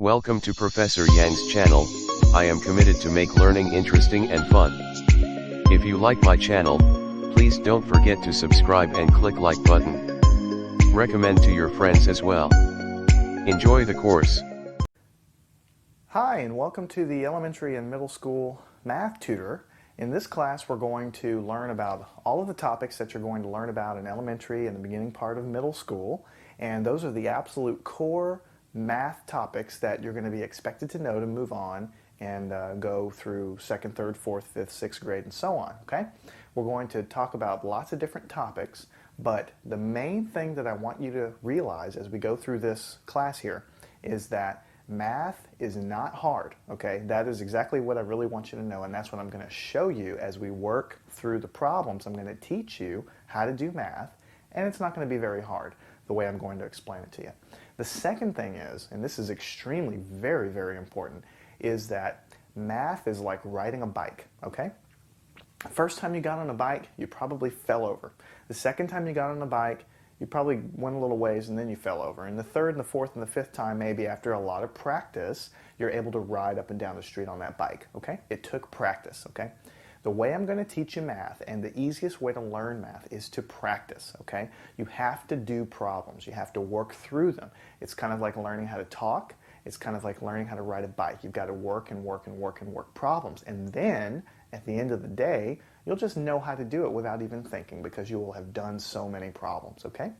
Welcome to Professor Yang's channel. I am committed to make learning interesting and fun. If you like my channel, please don't forget to subscribe and click like button. Recommend to your friends as well. Enjoy the course. Hi, and welcome to the elementary and middle school math tutor. In this class, we're going to learn about all of the topics that you're going to learn about in elementary and the beginning part of middle school. And those are the absolute core math topics that you're going to be expected to know to move on and go through second, third, fourth, fifth, sixth grade, and so on. Okay? We're going to talk about lots of different topics, but the main thing that I want you to realize as we go through this class here is that math is not hard, okay? That is exactly what I really want you to know, and that's what I'm going to show you as we work through the problems. I'm going to teach you how to do math, and it's not going to be very hard the way I'm going to explain it to you. The second thing is, and this is extremely very, very important, is that math is like riding a bike, okay? First time you got on a bike, you probably fell over. The second time you got on a bike, you probably went a little ways and then you fell over. And the third and the fourth and the fifth time, maybe after a lot of practice, you're able to ride up and down the street on that bike, okay? It took practice, okay? The way I'm going to teach you math, and the easiest way to learn math, is to practice, okay? You have to do problems. You have to work through them. It's kind of like learning how to talk. It's kind of like learning how to ride a bike. You've got to work and work and work and work problems. And then, at the end of the day, you'll just know how to do it without even thinking because you will have done so many problems, okay?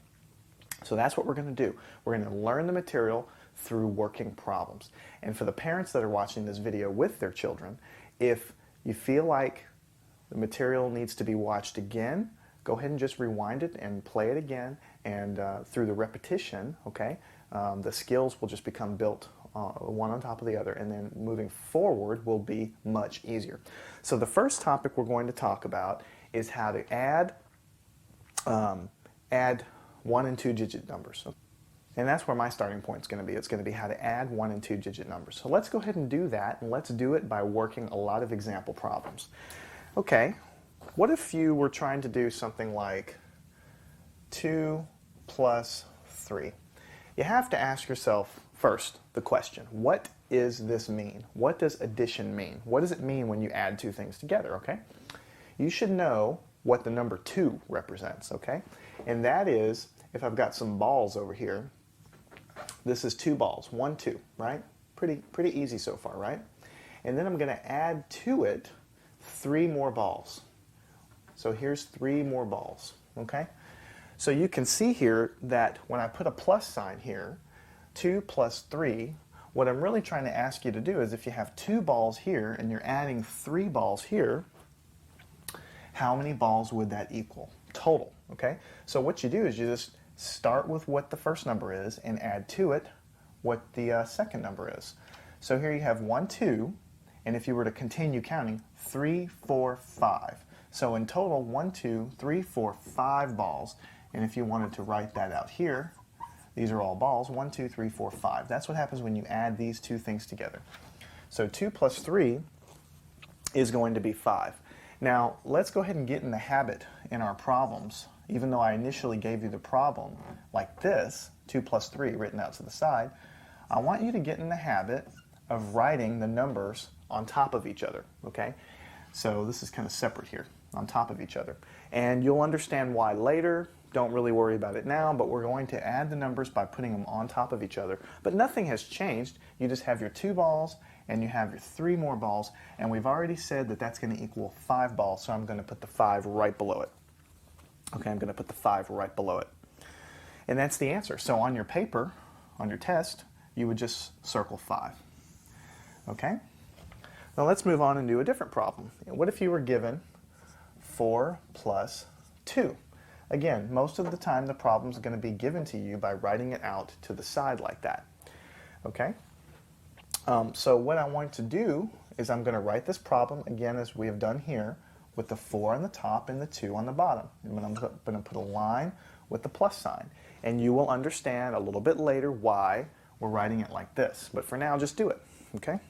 So that's what we're going to do. We're going to learn the material through working problems. And for the parents that are watching this video with their children, if you feel like the material needs to be watched again, go ahead and just rewind it and play it again. And through the repetition, okay, the skills will just become built one on top of the other, and then moving forward will be much easier. So the first topic we're going to talk about is how to add 1 and 2 digit numbers. And that's where my starting point is going to be. It's going to be how to add 1 and 2 digit numbers. So let's go ahead and do that, and let's do it by working a lot of example problems. Okay, what if you were trying to do something like 2 plus 3? You have to ask yourself first the question, what does this mean? What does addition mean? What does it mean when you add two things together, okay? You should know what the number 2 represents, okay? And that is, if I've got some balls over here, this is 2 balls, 1, 2, right? Pretty easy so far, right? And then I'm going to add to it 3 more balls. So here's 3 more balls, okay? So you can see here that when I put a plus sign here, 2 plus 3, what I'm really trying to ask you to do is if you have 2 balls here and you're adding 3 balls here, how many balls would that equal total, okay? So what you do is you just start with what the first number is and add to it what the second number is. So here you have 1, 2, and if you were to continue counting, 3, 4, 5. So in total, 1, 2, 3, 4, 5 balls. And if you wanted to write that out here, these are all balls, 1, 2, 3, 4, 5. That's what happens when you add these two things together. So 2 plus 3 is going to be 5. Now, let's go ahead and get in the habit in our problems. Even though I initially gave you the problem like this, 2 plus 3 written out to the side, I want you to get in the habit of writing the numbers on top of each other, okay? So this is kind of separate here, on top of each other. And you'll understand why later. Don't really worry about it now, but we're going to add the numbers by putting them on top of each other. But nothing has changed. You just have your 2 balls and you have your 3 more balls, and we've already said that that's going to equal 5 balls, so I'm going to put the 5 right below it. Okay, I'm going to put the 5 right below it. And that's the answer. So on your paper, on your test, you would just circle 5. Okay? Now let's move on and do a different problem. What if you were given 4 plus 2? Again, most of the time the problem is going to be given to you by writing it out to the side like that. Okay? So what I want to do is I'm going to write this problem again as we have done here with the 4 on the top and the 2 on the bottom. And I'm going to put a line with the plus sign. And you will understand a little bit later why we're writing it like this. But for now, just do it. Okay?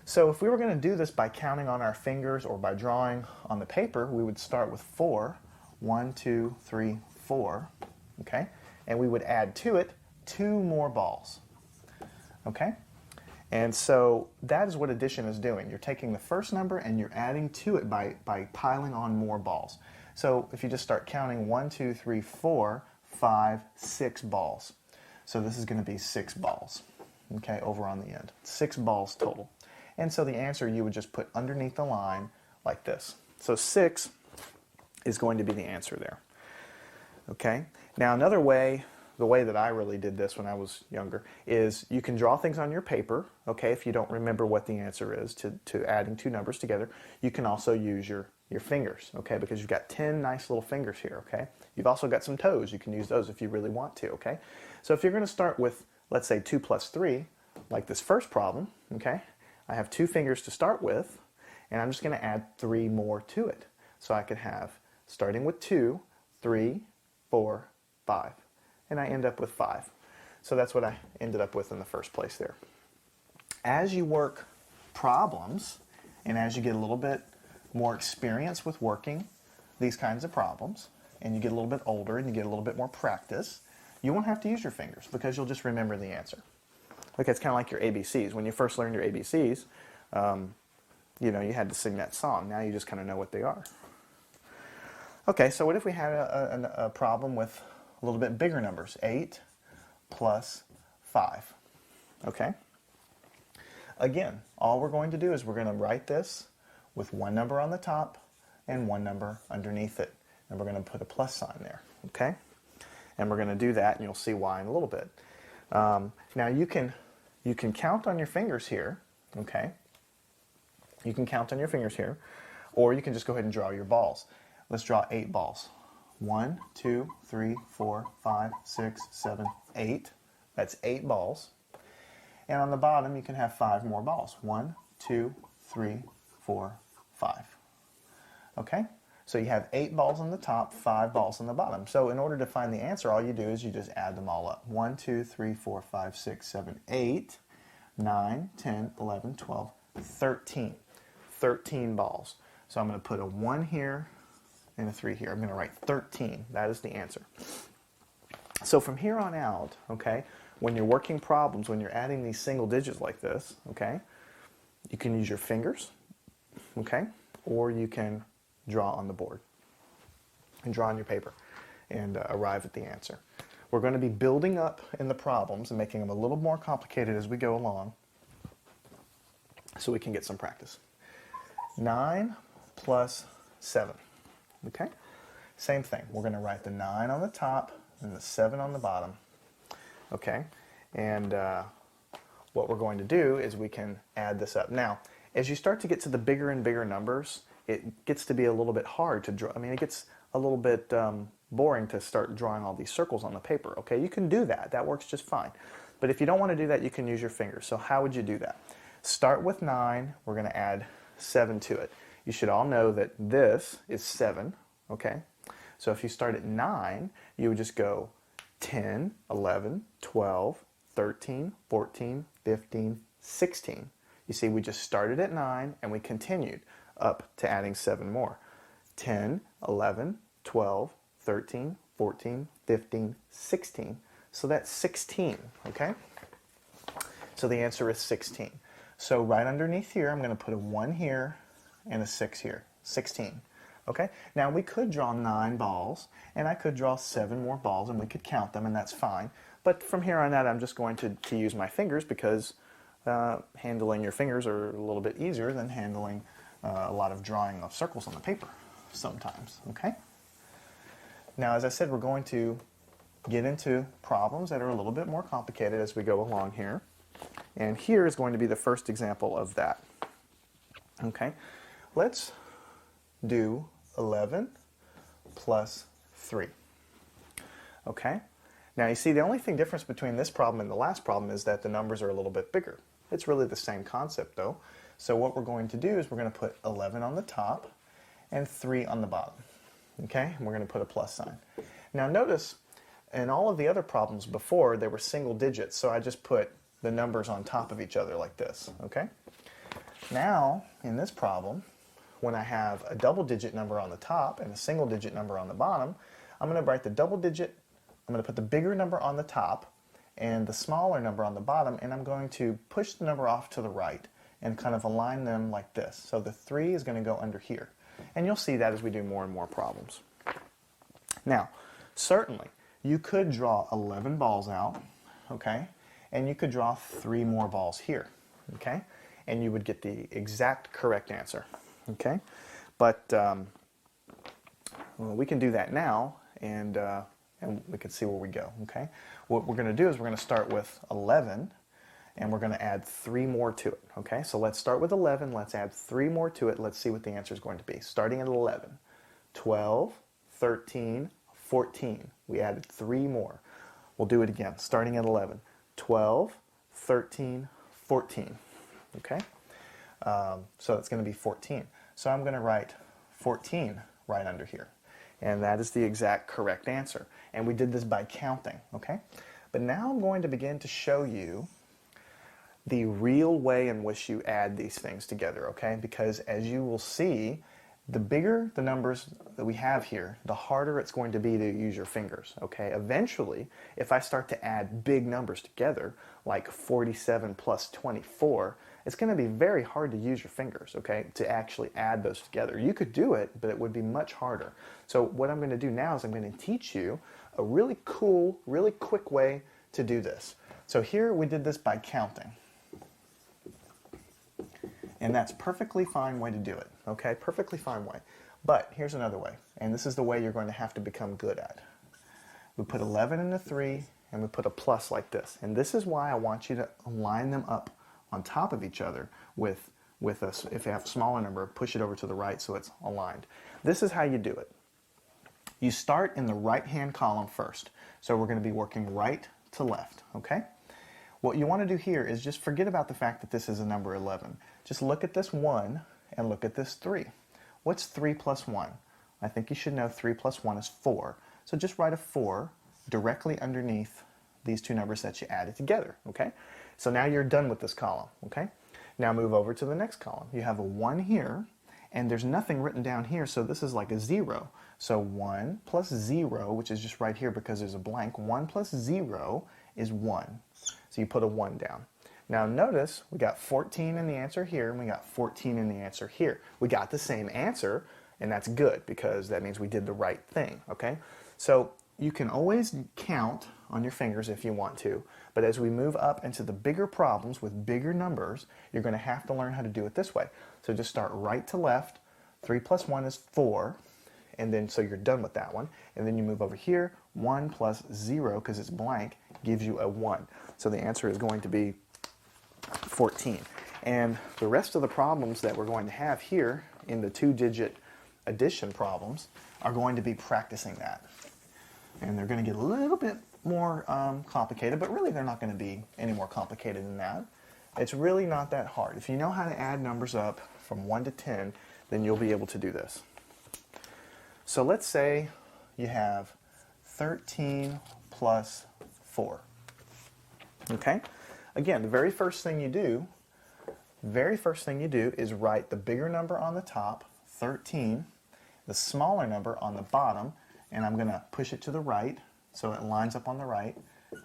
So if we were going to do this by counting on our fingers or by drawing on the paper, we would start with 4. 1, 2, 3, 4. Okay? And we would add to it 2 more balls. Okay? And so that is what addition is doing. You're taking the first number and you're adding to it by piling on more balls. So if you just start counting 1, 2, 3, 4, 5, 6 balls. So this is going to be 6 balls, okay, over on the end. 6 balls total. And so the answer you would just put underneath the line like this. So 6 is going to be the answer there. Okay? Now another way, the way that I really did this when I was younger, is you can draw things on your paper, okay, if you don't remember what the answer is to adding two numbers together. You can also use your fingers, okay, because you've got 10 nice little fingers here, okay? You've also got some toes. You can use those if you really want to, okay? So if you're going to start with, let's say, 2 plus 3, like this first problem, okay, I have 2 fingers to start with, and I'm just going to add 3 more to it. So I could have, starting with 2, 3, 4, 5, and I end up with 5. So that's what I ended up with in the first place there. As you work problems, and as you get a little bit more experience with working these kinds of problems, and you get a little bit older and you get a little bit more practice, you won't have to use your fingers because you'll just remember the answer. Okay, it's kind of like your ABCs. When you first learned your ABCs, you know, you had to sing that song. Now you just kind of know what they are. Okay, so what if we had a problem with a little bit bigger numbers? 8 plus 5. Okay? Again, all we're going to do is we're going to write this with one number on the top and one number underneath it. And we're going to put a plus sign there. Okay? And we're going to do that, and you'll see why in a little bit. Now you can count on your fingers here. Okay? You can count on your fingers here, or you can just go ahead and draw your balls. Let's draw 8 balls. 1, 2, 3, 4, 5, 6, 7, 8. That's 8 balls. And on the bottom, you can have 5 more balls. 1, 2, 3, 4, 5. Okay? So you have 8 balls on the top, 5 balls on the bottom. So in order to find the answer, all you do is you just add them all up. 1, 2, 3, 4, 5, 6, 7, 8, 9, 10, 11, 12, 13. 13 balls. So I'm going to put a 1 here and a 3 here. I'm going to write 13. That is the answer. So from here on out, okay, when you're working problems, when you're adding these single digits like this, okay, you can use your fingers, okay, or you can draw on the board and draw on your paper and arrive at the answer. We're going to be building up in the problems and making them a little more complicated as we go along so we can get some practice. 9 plus 7. Okay? Same thing. We're going to write the 9 on the top and the 7 on the bottom. Okay? And what we're going to do is we can add this up. Now, as you start to get to the bigger and bigger numbers, it gets to be a little bit hard to draw. I mean, it gets a little bit boring to start drawing all these circles on the paper. Okay? You can do that. That works just fine. But if you don't want to do that, you can use your fingers. So how would you do that? Start with 9. We're going to add 7 to it. You should all know that this is 7, okay? So if you start at 9, you would just go 10, 11, 12, 13, 14, 15, 16. You see, we just started at 9 and we continued up to adding 7 more. 10, 11, 12, 13, 14, 15, 16. So that's 16, okay? So the answer is 16. So right underneath here, I'm going to put a 1 here and a 6 here. 16. Okay? Now we could draw 9 balls, and I could draw 7 more balls, and we could count them, and that's fine. But from here on out, I'm just going to use my fingers because handling your fingers are a little bit easier than handling a lot of drawing of circles on the paper sometimes. Okay? Now, as I said, we're going to get into problems that are a little bit more complicated as we go along here. And here is going to be the first example of that. Okay, let's do 11 plus 3. Okay, now you see the only difference between this problem and the last problem is that the numbers are a little bit bigger. It's really the same concept though. So what we're going to do is we're going to put 11 on the top and 3 on the bottom. Okay, and we're going to put a plus sign. Now notice in all of the other problems before, they were single digits, so I just put the numbers on top of each other like this, okay? Now, in this problem, when I have a double-digit number on the top and a single-digit number on the bottom, I'm going to write the double-digit, I'm going to put the bigger number on the top, and the smaller number on the bottom, and I'm going to push the number off to the right and kind of align them like this. So the 3 is going to go under here. And you'll see that as we do more and more problems. Now, certainly, you could draw 11 balls out, okay? And you could draw 3 more balls here, okay? And you would get the exact correct answer, okay? But well, we can do that now, and we can see where we go, okay? What we're going to do is we're going to start with 11, and we're going to add 3 more to it, okay? So let's start with 11, let's add 3 more to it, let's see what the answer is going to be. Starting at 11, 12, 13, 14. We added 3 more. We'll do it again, starting at 11, 12, 13, 14, okay? So it's going to be 14. So I'm going to write 14 right under here. And that is the exact correct answer. And we did this by counting, okay? But now I'm going to begin to show you the real way in which you add these things together, okay? Because as you will see, the bigger the numbers that we have here, the harder it's going to be to use your fingers, okay? Eventually, if I start to add big numbers together, like 47 plus 24, it's going to be very hard to use your fingers, okay, to actually add those together. You could do it, but it would be much harder. So what I'm going to do now is I'm going to teach you a really cool, really quick way to do this. So here we did this by counting. And that's perfectly fine way to do it, okay? Perfectly fine way. But here's another way, and this is the way you're going to have to become good at. We put 11 in the 3, and we put a plus like this. And this is why I want you to line them up on top of each other with us. If you have a smaller number, push it over to the right so it's aligned. This is how you do it. You start in the right-hand column first. So we're going to be working right to left, okay? What you want to do here is just forget about the fact that this is a number 11. Just look at this 1 and look at this 3. What's 3 plus 1? I think you should know 3 plus 1 is 4. So just write a 4 directly underneath these two numbers that you added together, okay? So now you're done with this column, okay? Now move over to the next column. You have a 1 here, and there's nothing written down here, so this is like a 0. So 1 plus 0, which is just right here because there's a blank, 1 plus 0 is 1. So you put a 1 down. Now notice we got 14 in the answer here, and we got 14 in the answer here. We got the same answer, and that's good because that means we did the right thing, okay? So you can always count on your fingers if you want to, but as we move up into the bigger problems with bigger numbers, you're going to have to learn how to do it this way. So just start right to left. 3 plus 1 is 4, and then so you're done with that one. And then you move over here. 1 plus 0, because it's blank, gives you a 1. So the answer is going to be 14. And the rest of the problems that we're going to have here in the 2-digit addition problems are going to be practicing that. And they're going to get a little bit more complicated, but really they're not going to be any more complicated than that. It's really not that hard. If you know how to add numbers up from 1 to 10, then you'll be able to do this. So let's say you have 13 plus 4. Okay? Again, the very first thing you do is write the bigger number on the top, 13, the smaller number on the bottom, and I'm going to push it to the right so it lines up on the right,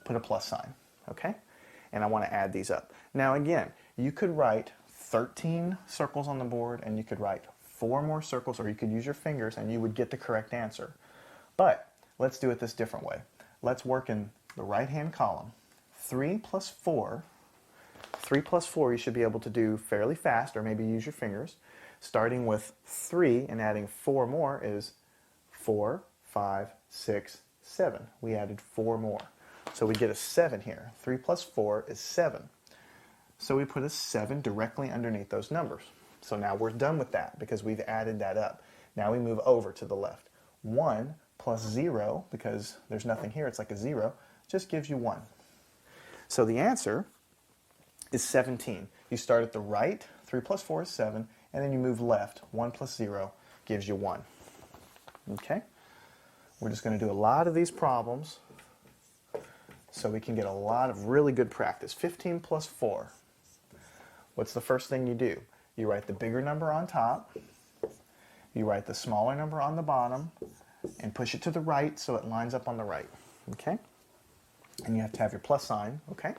put a plus sign, okay? And I want to add these up. Now again, you could write 13 circles on the board, and you could write 4 more circles, or you could use your fingers and you would get the correct answer. But let's do it this different way. Let's work in the right-hand column. 3 plus 4 you should be able to do fairly fast, or maybe use your fingers. Starting with 3 and adding 4 more is 4, 5, 6, 7. We added 4 more. So we get a 7 here. 3 plus 4 is 7. So we put a 7 directly underneath those numbers. So now we're done with that because we've added that up. Now we move over to the left. 1 plus 0, because there's nothing here, it's like a 0, just gives you 1. So the answer is 17. You start at the right, 3 plus 4 is 7, and then you move left. 1 plus 0 gives you 1. Okay? We're just going to do a lot of these problems so we can get a lot of really good practice. 15 plus 4. What's the first thing you do? You write the bigger number on top, you write the smaller number on the bottom, and push it to the right so it lines up on the right. Okay? and you have to have your plus sign, okay?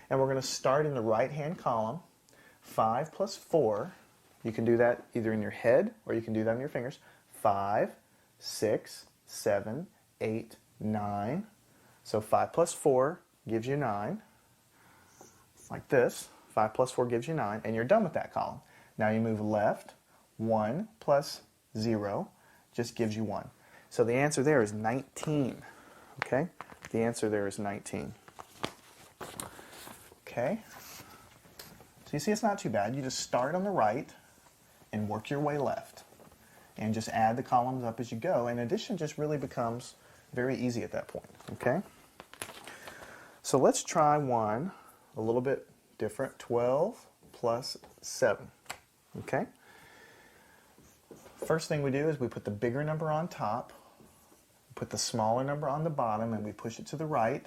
And we're going to start in the right-hand column. 5 plus 4, you can do that either in your head or you can do that on your fingers. 5, 6, 7, 8, 9. So 5 plus 4 gives you 9. Like this. 5 plus 4 gives you 9, and you're done with that column. Now you move left. 1 plus 0 just gives you 1. So the answer there is 19. Okay? The answer there is 19. Okay? So you see it's not too bad. You just start on the right and work your way left. And just add the columns up as you go. And addition just really becomes very easy at that point. Okay? So let's try one a little bit different. 12 plus 7. Okay? First thing we do is we put the bigger number on top, put the smaller number on the bottom, and we push it to the right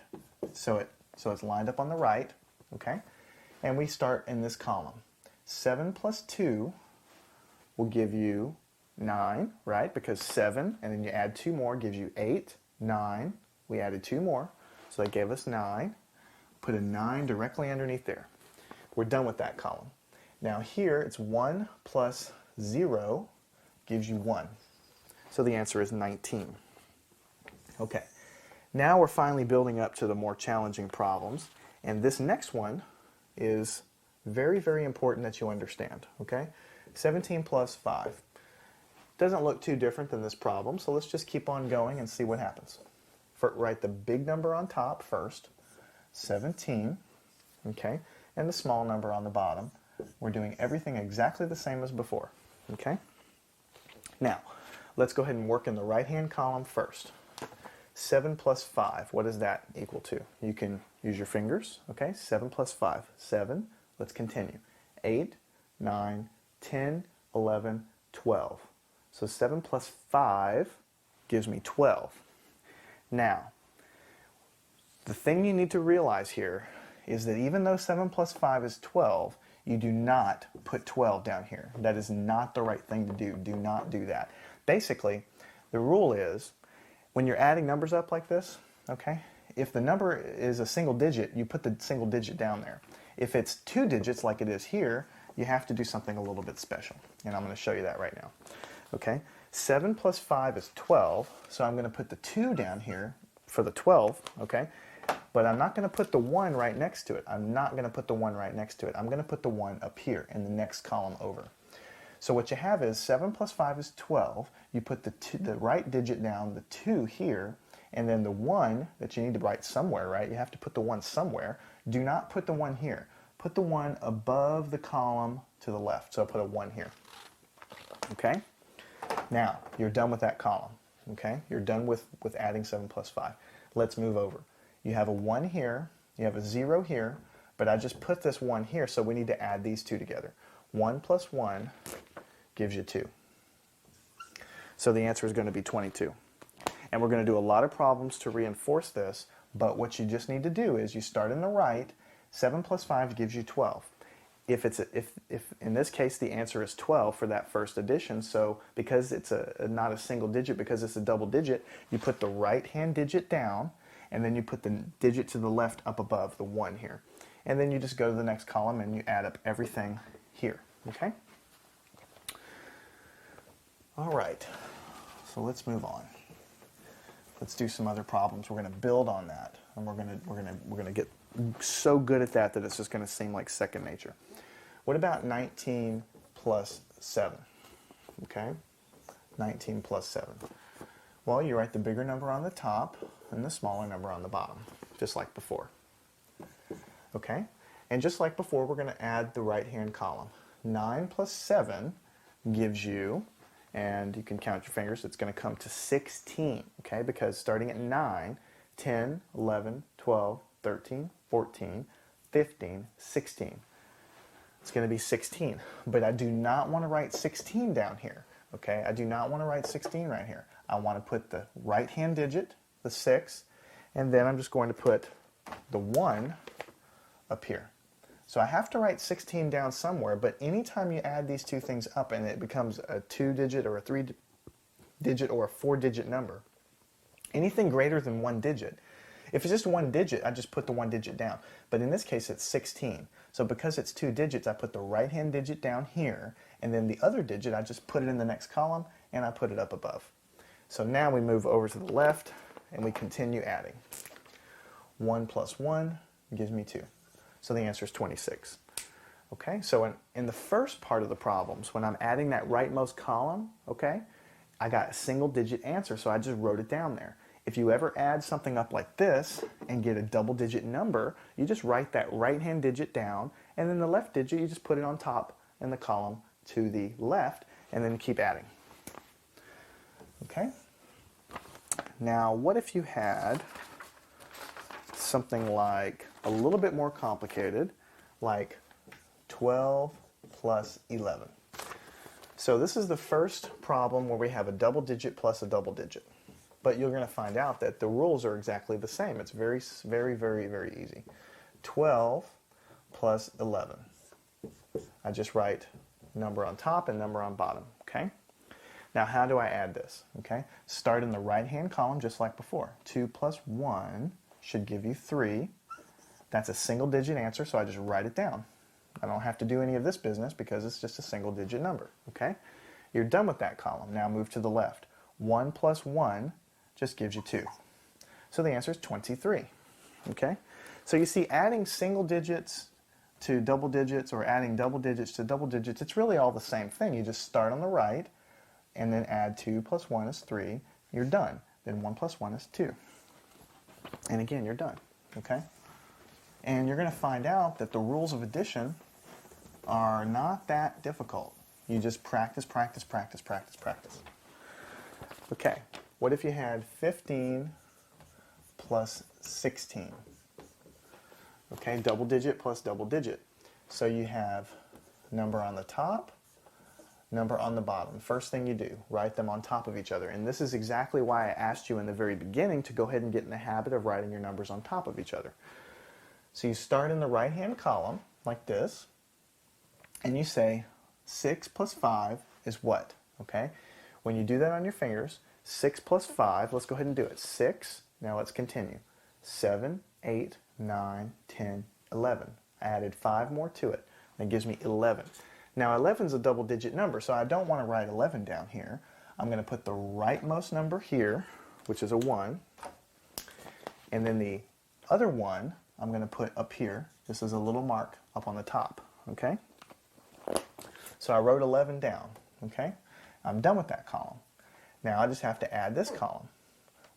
so it's lined up on the right. Okay? And we start in this column. 7 plus 2 will give you 9, right? Because 7, and then you add 2 more, gives you 8, 9. We added 2 more, so that gave us 9. Put a 9 directly underneath there. We're done with that column. Now here, it's 1 plus 0 gives you 1. So the answer is 19. Okay, now we're finally building up to the more challenging problems. And this next one is very, very important that you understand, okay? 17 plus 5. Doesn't look too different than this problem, so let's just keep on going and see what happens. Write the big number on top first, 17, okay? And the small number on the bottom. We're doing everything exactly the same as before, okay? Now, let's go ahead and work in the right-hand column first. 7 plus 5, what does that equal to? You can use your fingers, okay? 7 plus 5, 7. Let's continue. 8, 9, 10, 11, 12. So 7 plus 5 gives me 12. Now, the thing you need to realize here is that even though 7 plus 5 is 12, you do not put 12 down here. That is not the right thing to do. Do not do that. Basically, the rule is, when you're adding numbers up like this, okay, if the number is a single digit, you put the single digit down there. If it's 2 digits like it is here, you have to do something a little bit special. And I'm going to show you that right now. Okay, 7 plus 5 is 12, so I'm going to put the 2 down here for the 12, okay? But I'm not going to put the 1 right next to it. I'm not going to put the 1 right next to it. I'm going to put the 1 up here in the next column over. So what you have is 7 plus 5 is 12. You put the right digit down, the 2 here, and then the 1 that you need to write somewhere, right? You have to put the 1 somewhere. Do not put the 1 here. Put the 1 above the column to the left. So I'll put a 1 here. Okay? Now, you're done with that column. Okay? You're done with adding 7 plus 5. Let's move over. You have a 1 here, you have a 0 here, but I just put this 1 here, so we need to add these two together. 1 plus 1 gives you 2. So the answer is going to be 22. And we're going to do a lot of problems to reinforce this, but what you just need to do is you start in the right. 7 plus 5 gives you 12. If in this case the answer is 12 for that first addition, so because it's not a single digit, because it's a double digit, you put the right hand digit down, and then you put the digit to the left up above, the 1 here. And then you just go to the next column and you add up everything here, okay? All right, so let's move on. Let's do some other problems. We're going to build on that, and we're going to get so good at that it's just going to seem like second nature. What about 19 plus 7? Okay, 19 plus 7. Well, you write the bigger number on the top and the smaller number on the bottom, just like before. Okay, and just like before, we're going to add the right-hand column. 9 plus 7 gives you, and you can count your fingers, it's going to come to 16, okay, because starting at 9, 10, 11, 12, 13, 14, 15, 16. It's going to be 16, but I do not want to write 16 down here, okay? I do not want to write 16 right here. I want to put the right-hand digit, the 6, and then I'm just going to put the 1 up here. So I have to write 16 down somewhere, but anytime you add these two things up and it becomes a 2-digit or a 3-digit or a 4-digit number, anything greater than 1 digit If it's just one digit, I just put the one digit down. But in this case, it's 16. So because it's two digits, I put the right-hand digit down here, and then the other digit, I just put it in the next column, and I put it up above. So now we move over to the left, and we continue adding. 1 plus 1 gives me 2. So the answer is 26. Okay, so in the first part of the problems, when I'm adding that rightmost column, okay, I got a single digit answer, so I just wrote it down there. If you ever add something up like this and get a double digit number, you just write that right-hand digit down, and then the left digit, you just put it on top in the column to the left, and then keep adding. Okay? Now, what if you had something like a little bit more complicated, like 12 plus 11. So this is the first problem where we have a double digit plus a double digit. But you're going to find out that the rules are exactly the same. It's very, very, very, very easy. 12 plus 11. I just write number on top and number on bottom, okay? Now how do I add this, okay? Start in the right-hand column just like before. 2 plus 1 should give you 3. That's a single digit answer, so I just write it down. I don't have to do any of this business because it's just a single digit number, okay? You're done with that column. Now move to the left. 1 plus 1 just gives you 2. So the answer is 23, okay? So you see, adding single digits to double digits or adding double digits to double digits, it's really all the same thing. You just start on the right and then add 2 plus 1 is 3. You're done. Then 1 plus 1 is 2. And again, you're done, okay? And you're going to find out that the rules of addition are not that difficult. You just practice, practice, practice, practice, practice. Okay, what if you had 15 plus 16? Okay, double digit plus double digit. So you have number on the top, number on the bottom. First thing you do, write them on top of each other. And this is exactly why I asked you in the very beginning to go ahead and get in the habit of writing your numbers on top of each other. So you start in the right-hand column, like this, and you say 6 plus 5 is what? Okay? When you do that on your fingers, 6 plus 5, let's go ahead and do it. 6, now let's continue. 7, 8, 9, 10, 11. I added 5 more to it. That gives me 11. Now 11 is a double-digit number, so I don't want to write 11 down here. I'm going to put the rightmost number here, which is a 1, and then the other one I'm going to put up here. This is a little mark up on the top, okay? So I wrote 11 down, okay? I'm done with that column. Now I just have to add this column.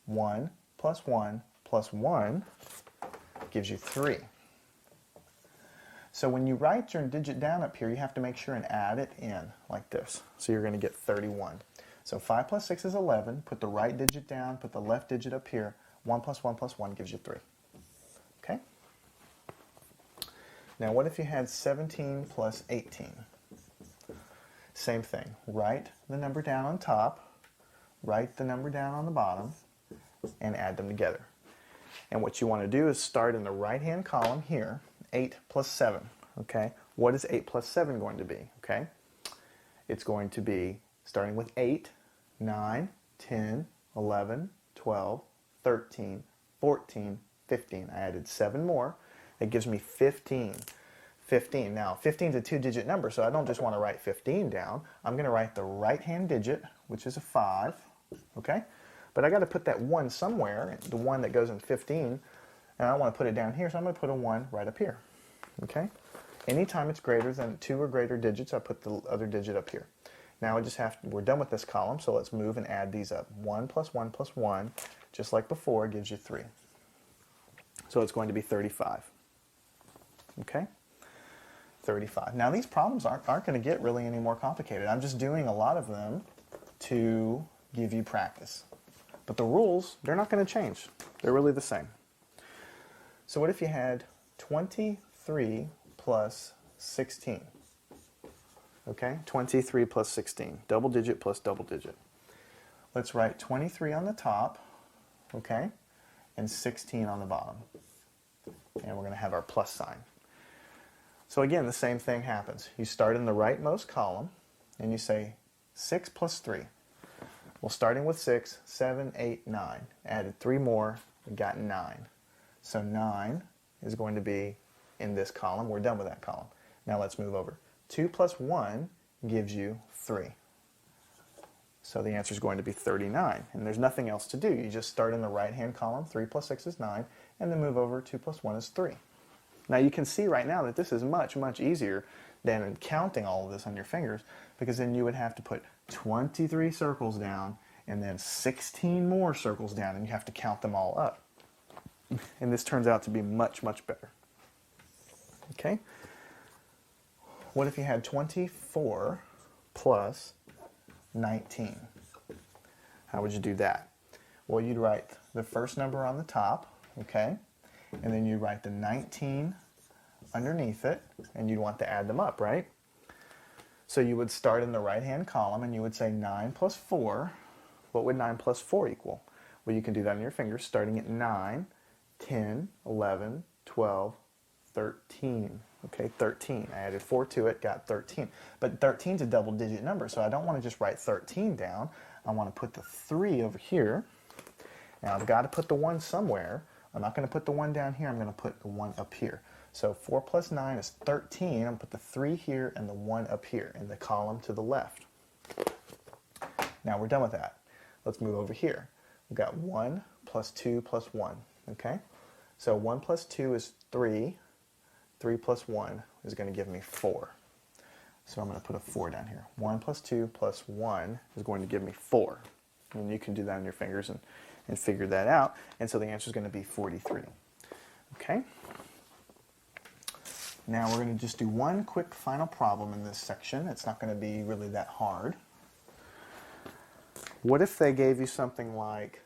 1 plus 1 plus 1 gives you 3. So when you write your digit down up here, you have to make sure and add it in like this. So you're going to get 31. So 5 plus 6 is 11. Put the right digit down, put the left digit up here. 1 plus 1 plus 1 gives you 3. Okay? Now what if you had 17 plus 18? Same thing. Write the number down on top, write the number down on the bottom, and add them together. And what you want to do is start in the right-hand column here, 8 plus 7. Okay? What is 8 plus 7 going to be? Okay? It's going to be starting with 8, 9, 10, 11, 12, 13, 14, 15. I added 7 more. It gives me 15. 15. Now, 15 is a two-digit number, so I don't just want to write 15 down. I'm going to write the right-hand digit, which is a 5. Okay? But I got to put that 1 somewhere, the 1 that goes in 15, and I want to put it down here, so I'm going to put a 1 right up here. Okay? Anytime it's greater than 2 or greater digits, I put the other digit up here. Now we're done with this column, so let's move and add these up. 1 plus 1 plus 1, just like before, gives you 3. So it's going to be 35. Okay? 35. Now these problems aren't going to get really any more complicated. I'm just doing a lot of them to give you practice. But the rules, they're not going to change. They're really the same. So what if you had 23 plus 16? Okay, 23 plus 16. Double digit plus double digit. Let's write 23 on the top, okay, and 16 on the bottom. And we're going to have our plus sign. So again, the same thing happens. You start in the rightmost column, and you say 6 plus 3. Well, starting with 6, 7, 8, 9. Added 3 more, we got 9. So 9 is going to be in this column. We're done with that column. Now let's move over. 2 plus 1 gives you 3. So the answer is going to be 39. And there's nothing else to do. You just start in the right-hand column. 3 plus 6 is 9. And then move over. 2 plus 1 is 3. Now you can see right now that this is much, much easier than counting all of this on your fingers, because then you would have to put 23 circles down and then 16 more circles down, and you have to count them all up. And this turns out to be much, much better. Okay? What if you had 24 plus 19? How would you do that? Well, you'd write the first number on the top, okay? And then you'd write the 19 underneath it, and you'd want to add them up, right? So you would start in the right-hand column, and you would say 9 plus 4. What would 9 plus 4 equal? Well, you can do that on your fingers, starting at 9, 10, 11, 12, 13. Okay, 13. I added 4 to it, got 13. But 13 is a double-digit number, so I don't want to just write 13 down. I want to put the 3 over here. Now, I've got to put the 1 somewhere. I'm not going to put the 1 down here. I'm going to put the 1 up here. So 4 plus 9 is 13. I'm going to put the 3 here and the 1 up here in the column to the left. Now we're done with that. Let's move over here. We've got 1 plus 2 plus 1. Okay? So 1 plus 2 is 3. 3 plus 1 is going to give me 4. So I'm going to put a 4 down here. 1 plus 2 plus 1 is going to give me 4. And you can do that on your fingers and figure that out. And so the answer is going to be 43. Okay? Now we're going to just do one quick final problem in this section. It's not going to be really that hard. What if they gave you something like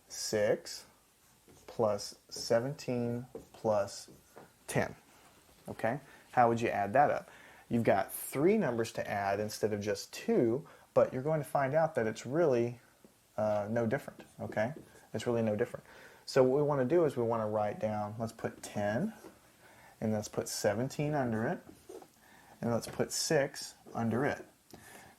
6 plus 17 plus 10? Okay? How would you add that up? You've got 3 numbers to add instead of just 2, but you're going to find out that it's really no different. Okay? It's really no different. So what we want to do is we want to write down, let's put 10, and let's put 17 under it, and let's put 6 under it.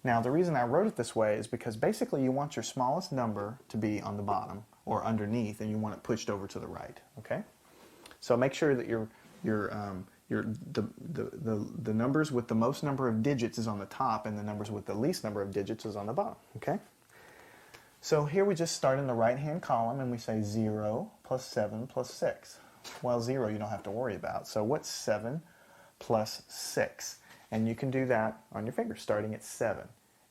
Now the reason I wrote it this way is because basically you want your smallest number to be on the bottom or underneath, and you want it pushed over to the right. Okay? So make sure that the numbers with the most number of digits is on the top, and the numbers with the least number of digits is on the bottom. Okay? So here we just start in the right-hand column, and we say 0 plus 7 plus 6. Well, 0 you don't have to worry about. So what's 7 plus 6? And you can do that on your fingers, starting at 7.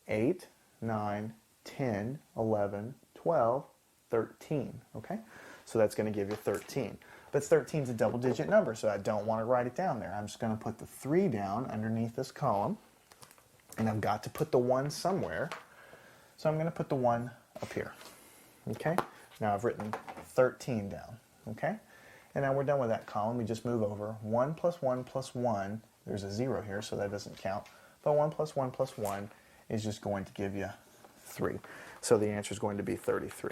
8, 9, 10, 11, 12, 13. Okay? So that's going to give you 13. But 13 is a double-digit number, so I don't want to write it down there. I'm just going to put the 3 down underneath this column, and I've got to put the 1 somewhere. So I'm going to put the 1 up here. Okay? Now I've written 13 down. Okay? And now we're done with that column. We just move over. 1 plus 1 plus 1. There's a 0 here, so that doesn't count. But 1 plus 1 plus 1 is just going to give you 3. So the answer is going to be 33.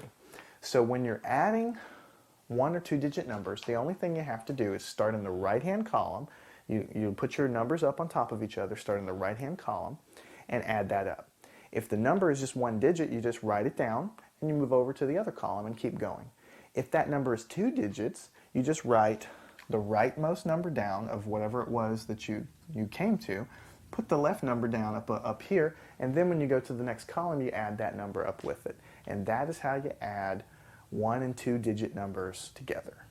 So when you're adding 1 or 2 digit numbers, the only thing you have to do is start in the right-hand column. You put your numbers up on top of each other, start in the right-hand column, and add that up. If the number is just 1 digit, you just write it down, and you move over to the other column and keep going. If that number is 2 digits, you just write the rightmost number down of whatever it was that you came to, put the left number down up here, and then when you go to the next column, you add that number up with it. And that is how you add 1 and 2 digit numbers together.